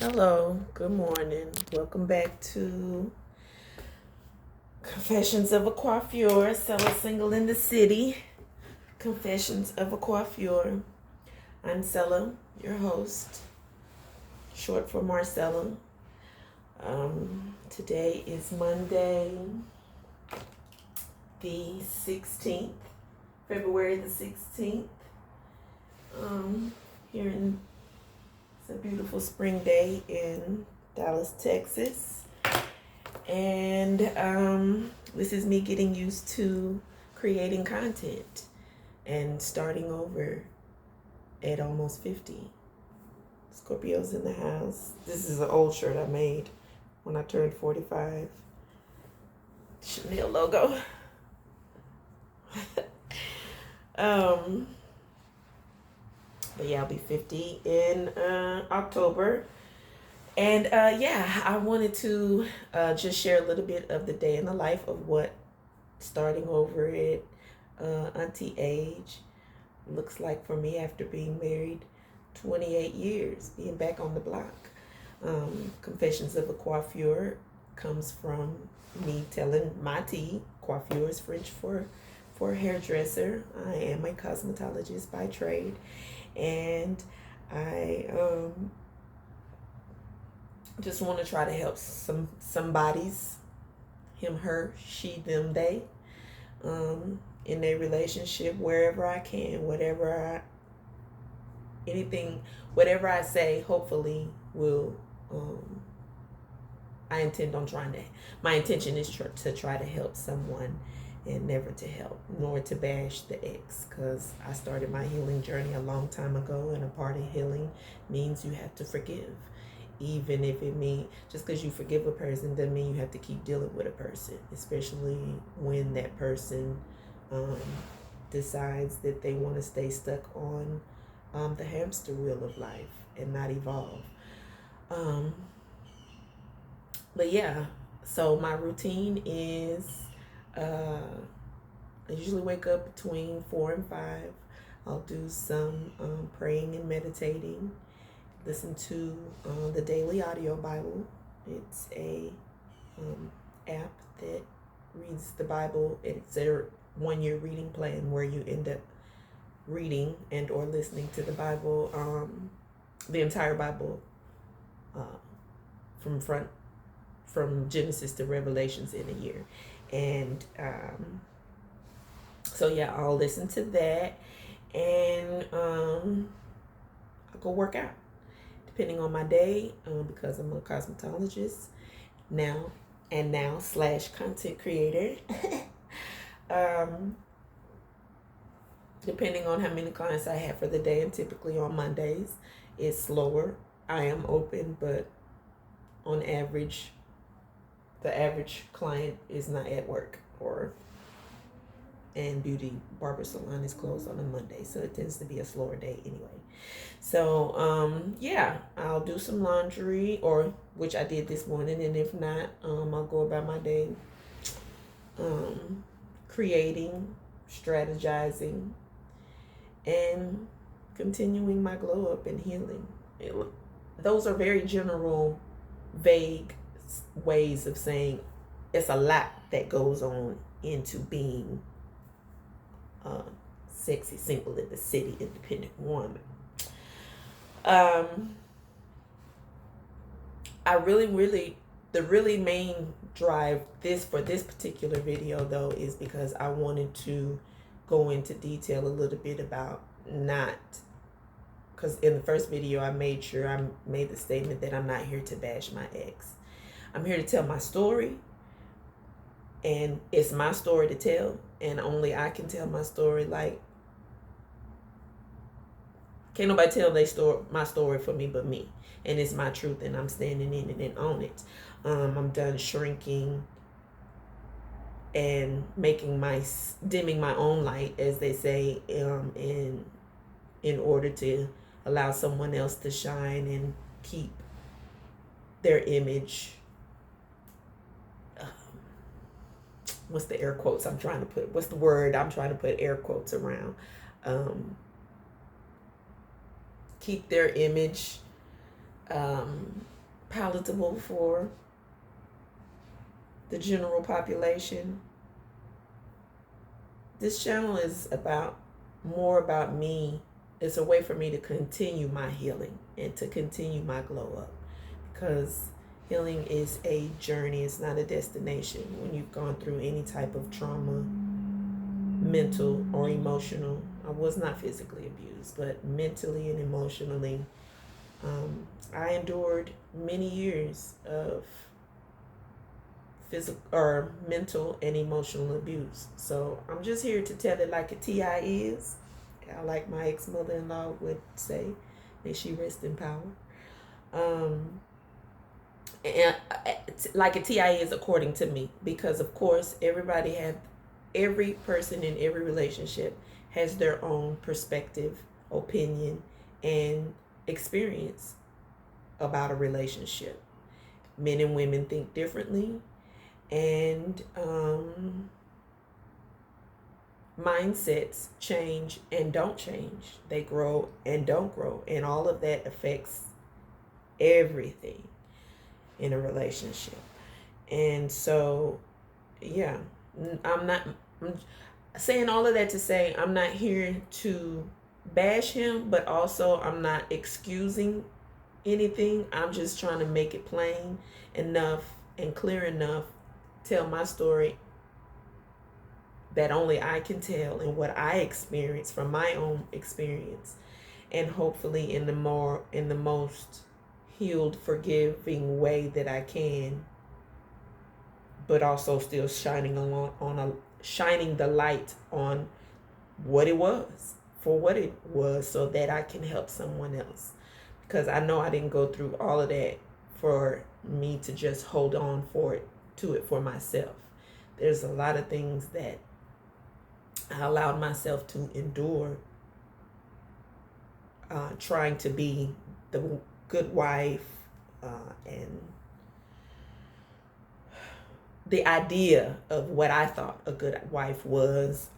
Hello, good morning. Welcome back to Confessions of a Coiffure, Sella Single in the City. Confessions of a Coiffure. I'm Sella, your host, short for Marcella. Today is Monday, the 16th, February the 16th. Here in It's a beautiful spring day in Dallas, Texas. And this is me getting used to creating content and starting over at almost 50. Scorpio's in the house. This is an old shirt I made when I turned 45. Chanel logo. But yeah, I'll be 50 in October. And I wanted to just share a little bit of the day in the life of what starting over at Auntie age looks like for me after being married 28 years, being back on the block. Confessions of a Coiffure comes from me telling my tea. Coiffure is French for hairdresser. I am a cosmetologist by trade, and I just want to try to help somebody's, him, her, she, them, they, in their relationship wherever I can, whatever I say, hopefully will, I intend on trying to, my intention is to try to help someone and never to help, nor to bash the ex, because I started my healing journey a long time ago, and a part of healing means you have to forgive. Even if it means, just because you forgive a person doesn't mean you have to keep dealing with a person, especially when that person decides that they want to stay stuck on the hamster wheel of life and not evolve. But yeah, so my routine is I usually wake up between 4 and 5. I'll do some praying and meditating. Listen to the Daily Audio Bible. It's a app that reads the Bible. It's a 1-year reading plan where you end up reading and or listening to the Bible, the entire Bible, from Genesis to Revelations in a year. And so yeah, I'll listen to that, and I'll go work out depending on my day, because I'm a cosmetologist now / content creator. Depending on how many clients I have for the day, and typically on Mondays it's slower. I am open, but on average, the average client is not at work, and beauty barber salon is closed on a Monday, so it tends to be a slower day anyway. So I'll do some laundry, or which I did this morning, and if not, I'll go about my day creating, strategizing, and continuing my glow up and healing. Those are very general, vague ways of saying it's a lot that goes on into being a sexy, single in the city, independent woman. The really main drive for this particular video though is because I wanted to go into detail a little bit about because in the first video I made the statement that I'm not here to bash my ex. I'm here to tell my story, and it's my story to tell, and only I can tell my story. Like, can't nobody tell my story for me but me, and it's my truth, and I'm standing in it and on it. I'm done shrinking and dimming my own light, as they say, in order to allow someone else to shine and keep their image. What's the air quotes I'm trying to put? What's the word I'm trying to put air quotes around? Keep their image palatable for the general population. This channel is more about me. It's a way for me to continue my healing and to continue my glow up, because healing is a journey. It's not a destination. When you've gone through any type of trauma, mental or emotional, I was not physically abused, but mentally and emotionally, I endured many years of physical or mental and emotional abuse. So I'm just here to tell it like a TI is. I like my ex-mother-in-law would say, may she rest in power. And like a TI is according to me, because of course every person in every relationship has their own perspective, opinion, and experience about a relationship. Men and women think differently, and mindsets change and don't change. They grow and don't grow, and all of that affects everything in a relationship. And so, yeah, I'm saying all of that to say I'm not here to bash him, but also I'm not excusing anything. I'm just trying to make it plain enough and clear enough, tell my story that only I can tell and what I experienced from my own experience, and hopefully in the most healed, forgiving way that I can, but also still shining the light on what it was, for what it was, so that I can help someone else. Because I know I didn't go through all of that for me to just hold on to it for myself. There's a lot of things that I allowed myself to endure, trying to be the good wife, and the idea of what I thought a good wife was,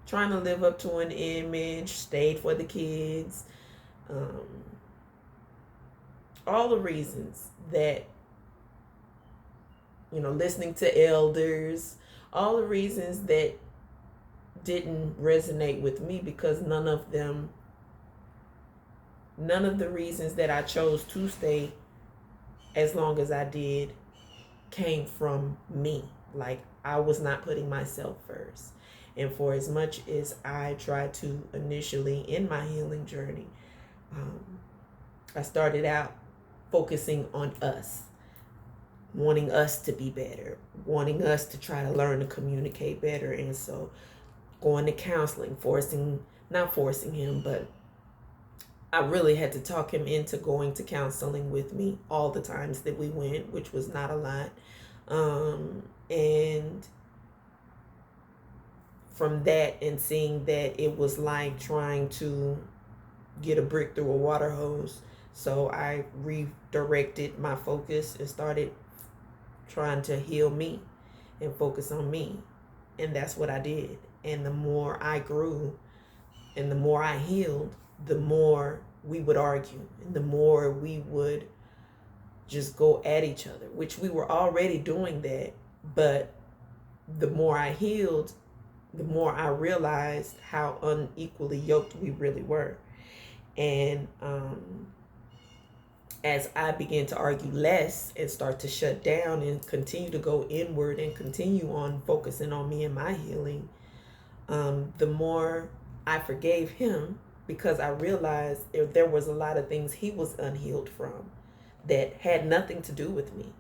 trying to live up to an image, stayed for the kids, all the reasons that, listening to elders, all the reasons that didn't resonate with me, because none of the reasons that I chose to stay as long as I did came from me. Like, I was not putting myself first. And for as much as I tried to initially in my healing journey, I started out focusing on us, wanting us to be better, wanting us to try to learn to communicate better. And so going to counseling, not forcing him, but I really had to talk him into going to counseling with me all the times that we went, which was not a lot. And from that, and seeing that it was like trying to get a brick through a water hose, so I redirected my focus and started trying to heal me and focus on me. And that's what I did. And the more I grew and the more I healed, the more we would argue and the more we would just go at each other, which we were already doing that. But the more I healed, the more I realized how unequally yoked we really were. And as I began to argue less and start to shut down and continue to go inward and continue on focusing on me and my healing, the more I forgave him, because I realized there was a lot of things he was unhealed from that had nothing to do with me.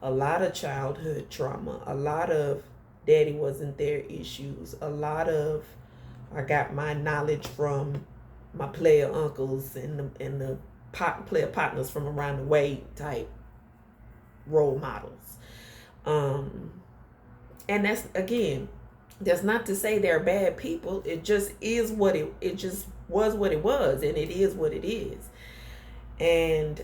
A lot of childhood trauma, a lot of daddy wasn't there issues, a lot of, I got my knowledge from my player uncles and the player partners from around the way type role models. And that's, again, that's not to say they're bad people. It just is what it just was what it was, and it is what it is. And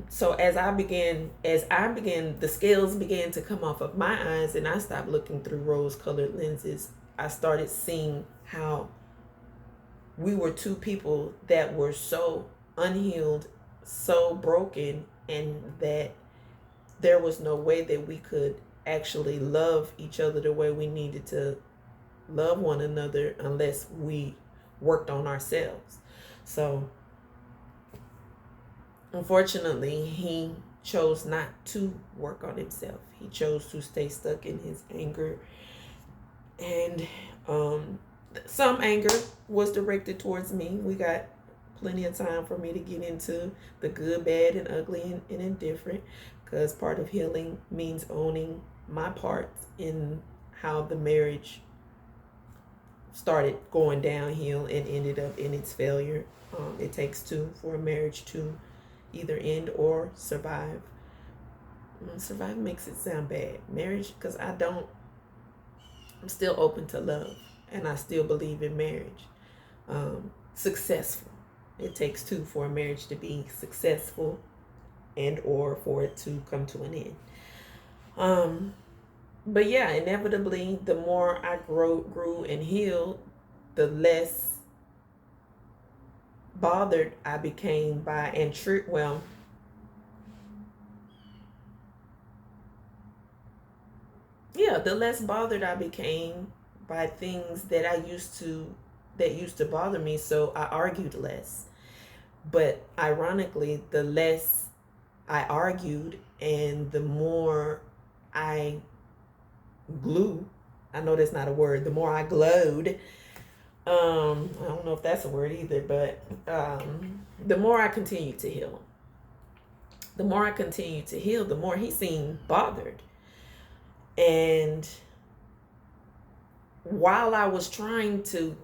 so as I began, the scales began to come off of my eyes, and I stopped looking through rose-colored lenses. I started seeing how we were two people that were so unhealed so broken, and that there was no way that we could actually love each other the way we needed to love one another unless we worked on ourselves. So unfortunately, he chose not to work on himself. He chose to stay stuck in his anger. And some anger was directed towards me. We got plenty of time for me to get into the good, bad, and ugly, and indifferent, because part of healing means owning my part in how the marriage started going downhill and ended up in its failure. It takes two for a marriage to either end or survive. Survive makes it sound bad. Marriage, because I'm still open to love, and I still believe in marriage. Successful. It takes two for a marriage to be successful and or for it to come to an end. But yeah, inevitably, the more I grew and healed, the less bothered I became by the less bothered I became by things that used to bother me. So I argued less. But ironically, the less I argued and the more I I know that's not a word, the more I glowed. I don't know if that's a word either, but the more I continued to heal. The more I continued to heal, the more he seemed bothered. And while I was trying to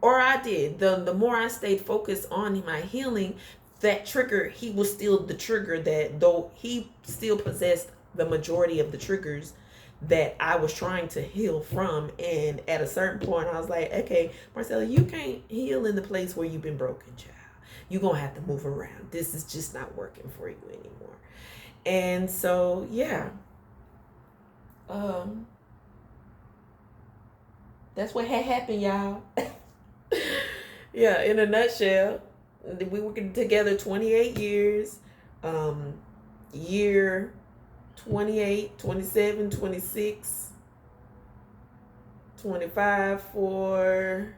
the more I stayed focused on my healing, that trigger, he was still the trigger, that though he still possessed the majority of the triggers that I was trying to heal from. And at a certain point, I was like, okay, Marcella, you can't heal in the place where you've been broken, child. You're going to have to move around. This is just not working for you anymore. And so, yeah. That's what had happened, y'all. Yeah, in a nutshell, we were together 28 years. Year 28, 27, 26, 25 for,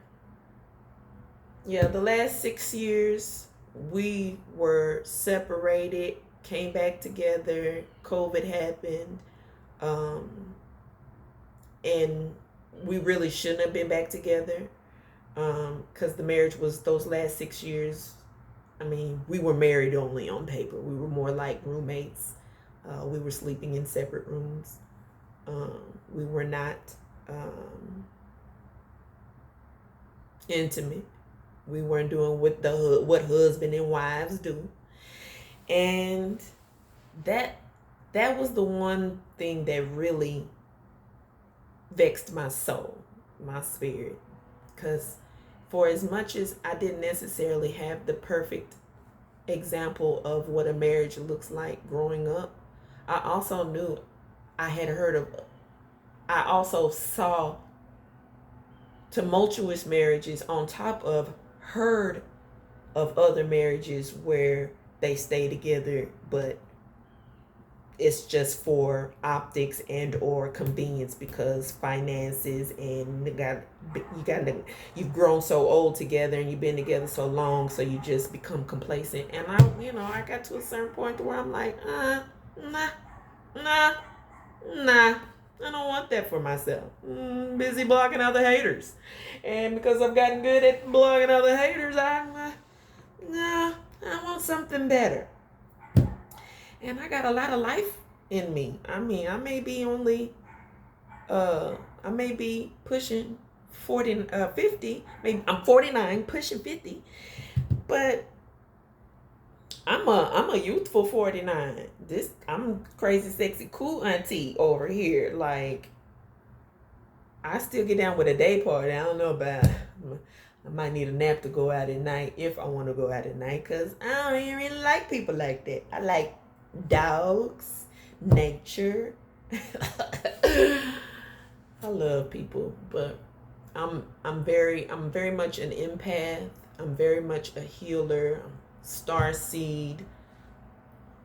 the last 6 years we were separated, came back together, COVID happened, and we really shouldn't have been back together, because the marriage was those last 6 years. I mean, we were married only on paper. We were more like roommates. We were sleeping in separate rooms. We were not intimate. We weren't doing what husband and wives do. And that was the one thing that really vexed my soul, my spirit. Because for as much as I didn't necessarily have the perfect example of what a marriage looks like growing up, I also knew I also saw tumultuous marriages on top of heard of other marriages where they stay together, but it's just for optics and or convenience, because finances, and you've grown so old together and you've been together so long, so you just become complacent. And I got to a certain point where I'm like, nah, I don't want that for myself. Busy blocking out the haters, and because I've gotten good at blocking out the haters, I want something better. And I got a lot of life in me. I mean, I may be pushing 50. Maybe I'm 49, pushing 50, but I'm a youthful 49. I'm crazy, sexy, cool auntie over here. Like, I still get down with a day party. I don't know about. I might need a nap to go out at night if I want to go out at night, because I don't even really like people like that. I like dogs, nature. I love people, but I'm very much an empath. I'm very much a healer. star seed.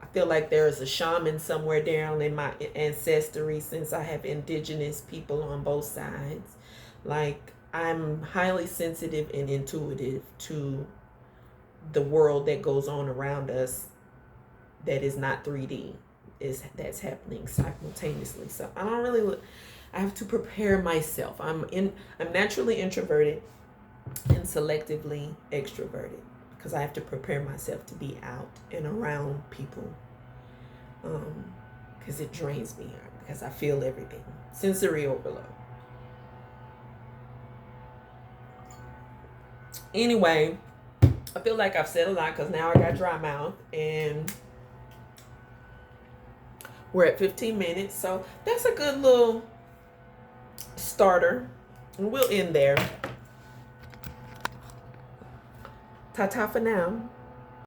I feel like there is a shaman somewhere down in my ancestry, since I have indigenous people on both sides. Like, I'm highly sensitive and intuitive to the world that goes on around us that is not 3D, that's happening simultaneously. So I don't really I have to prepare myself. I'm naturally introverted and selectively extroverted, because I have to prepare myself to be out and around people, because it drains me, because I feel everything. Sensory overload. Anyway, I feel like I've said a lot, because now I got dry mouth, and we're at 15 minutes. So that's a good little starter. And we'll end there. Ta-ta for now.